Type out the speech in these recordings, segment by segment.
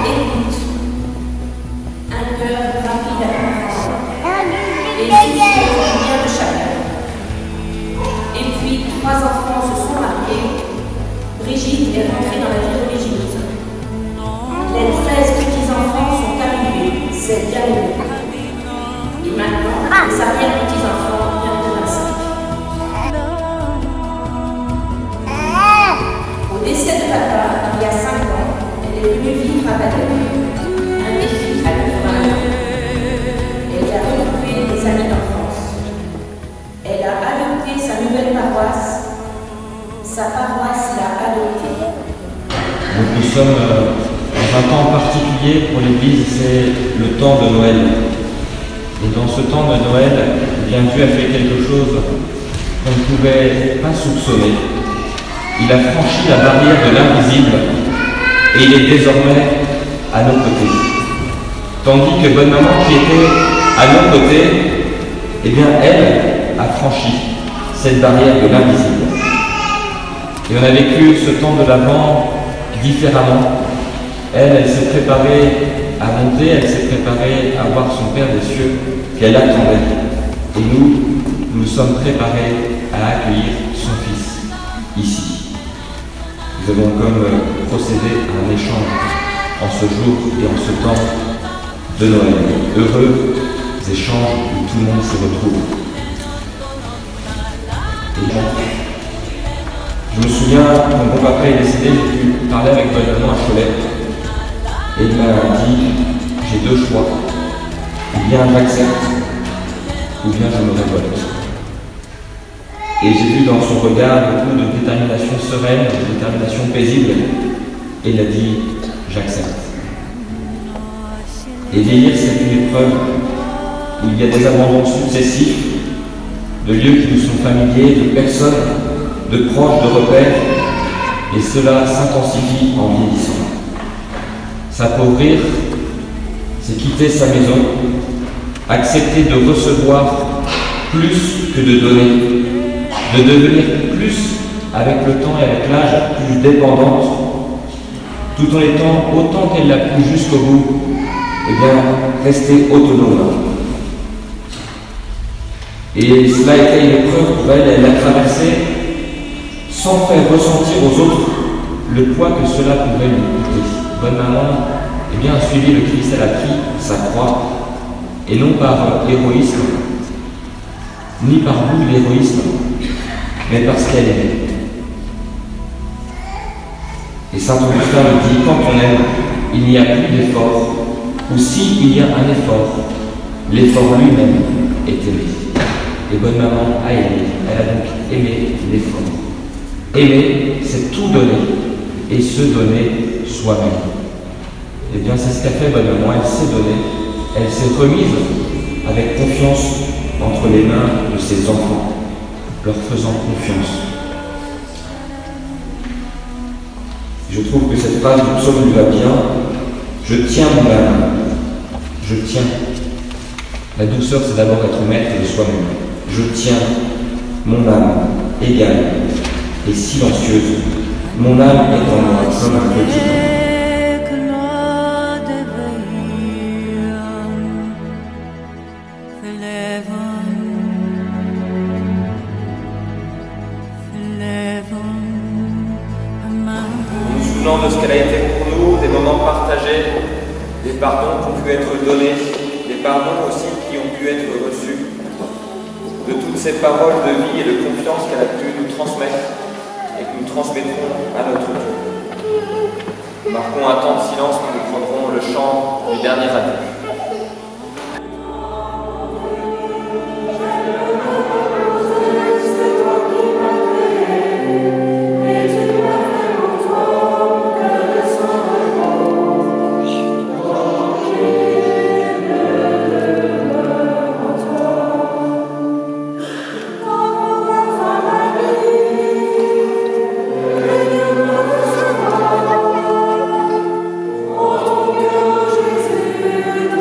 écoute, un cœur rapide à comprendre et soucieux du bien de chacun. Et puis, 3 enfants se sont mariés. Brigitte est rentrée dans la vie religieuse. Les 13 petits-enfants sont arrivés, c'est bien heureux. Et maintenant, les arrière-petits-enfants viennent de 25. Au décès de papa, il y a 5 ans, elle est venue vivre à Baden. Un défi à 80 ans. Elle y a retrouvé des amis d'enfance. Elle a adopté sa nouvelle paroisse. Sa paroisse l'a adoptée. Donc nous sommes dans un temps particulier pour l'Église, c'est le temps de Noël. Et dans ce temps de Noël, eh bien, Dieu a fait quelque chose qu'on ne pouvait pas soupçonner. Il a franchi la barrière de l'invisible et il est désormais à nos côtés. Tandis que Bonne Maman, qui était à nos côtés, eh bien, elle a franchi cette barrière de l'invisible. Et on a vécu ce temps de l'Avent différemment. Elle s'est préparée à monter, elle s'est préparée à voir son Père des cieux qu'elle attendait. Et nous sommes préparés à accueillir son Fils ici. Nous avons comme procédé à un échange en ce jour et en ce temps de Noël. Heureux échanges où tout le monde se retrouve. Et je me souviens, quand mon papa est décédé, j'ai pu parler avec Bonne Maman à Cholet. Et il m'a dit, j'ai 2 choix. Ou bien j'accepte, ou bien je me révolte. Et j'ai vu dans son regard beaucoup de détermination sereine, de détermination paisible. Et il a dit, j'accepte. Et vieillir, c'est une épreuve où il y a des abandons successifs, de lieux qui nous sont familiers, de personnes, de proches, de repères, et cela s'intensifie en vieillissant. S'appauvrir, c'est quitter sa maison, accepter de recevoir plus que de donner, de devenir plus avec le temps et avec l'âge plus dépendante, tout en étant autant qu'elle l'a pu jusqu'au bout, et bien rester autonome. Et cela a été une épreuve pour elle, elle l'a traversée sans faire ressentir aux autres le poids que cela pouvait lui coûter. Bonne Maman eh bien, a suivi le Christ, elle a pris sa croix, et non par héroïsme, ni par goût de l'héroïsme, mais parce qu'elle aimait. Et saint Augustin nous dit, quand on aime, il n'y a plus d'effort, ou s'il y a un effort, l'effort lui-même est aimé. Et Bonne Maman a aimé, elle a donc aimé l'effort. Aimer, c'est tout donner, et se donner soi-même. Eh bien, c'est ce qu'a fait Bonne Maman, elle s'est donnée, elle s'est remise avec confiance entre les mains de ses enfants, leur faisant confiance. Je trouve que cette phrase du psaume lui va bien. Je tiens mon âme, je tiens. La douceur, c'est d'abord être maître de soi-même. Je tiens mon âme égale et silencieuse. Mon âme est en moi comme un petit vent. De ce qu'elle a été pour nous, des moments partagés, des pardons qui ont pu être donnés, des pardons aussi qui ont pu être reçus, de toutes ces paroles de vie et de confiance qu'elle a pu nous transmettre et que nous transmettrons à notre tour. Marquons un temps de silence, nous prendrons le chant du dernier adieu. Jésus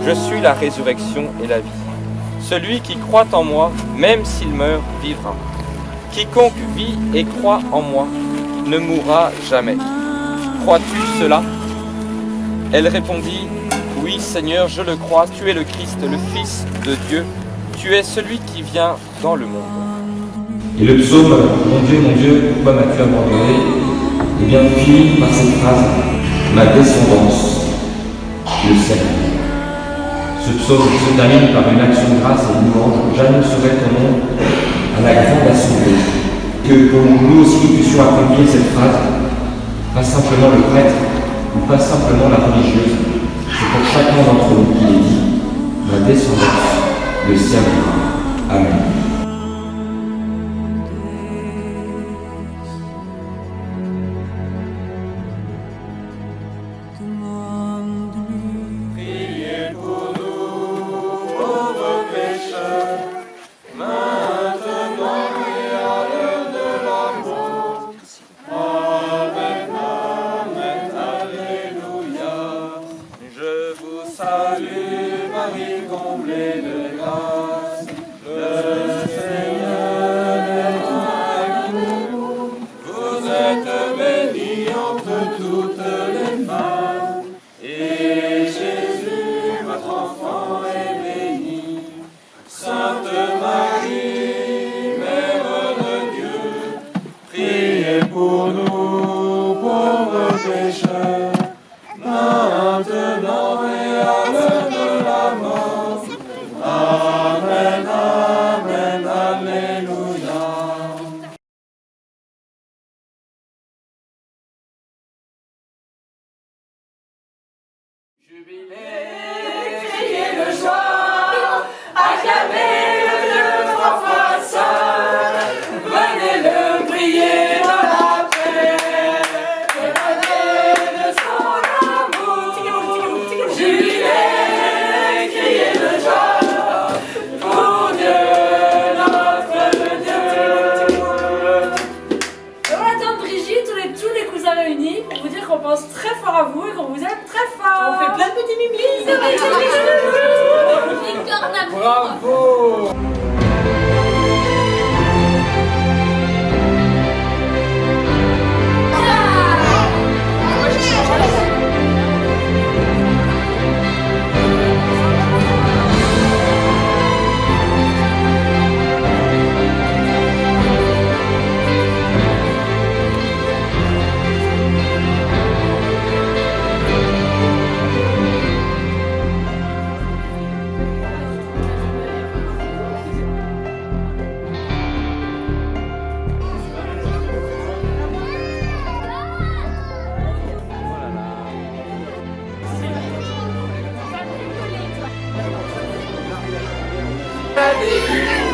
Je suis la résurrection et la vie. Celui qui croit en moi, même s'il meurt, vivra. Quiconque vit et croit en moi ne mourra jamais. Crois-tu cela? Elle répondit, oui Seigneur, je le crois, tu es le Christ, le Fils de Dieu, tu es celui qui vient dans le monde. Et le psaume « Mon Dieu, pourquoi m'as-tu abandonné ?» est bien fini par cette phrase « Ma descendance, le Seigneur ». Ce psaume se termine par une action de grâce et une louange. J'annoncerai ton nom à la grande assemblée. Que pour nous aussi nous puissions accomplir cette phrase, pas simplement le prêtre ou pas simplement la religieuse, c'est pour chacun d'entre nous qu'il est dit « Ma descendance le servira. » Amen. Salut Marie, comblée de grâce, le Seigneur est avec nous. Vous êtes bénie entre toutes les femmes, et Jésus, votre enfant, est béni. Sainte Marie, Mère de Dieu, priez pour nous pauvres pécheurs, maintenant et à l'heure de la mort. Amen, amen, alléluia. Jubilez, criez de joie, acclamez le Dieu trois fois saint, venez le prier dans la paix. Réunis pour vous dire qu'on pense très fort à vous et qu'on vous aime très fort. On fait plein de petits mimlis. Bravo. Début.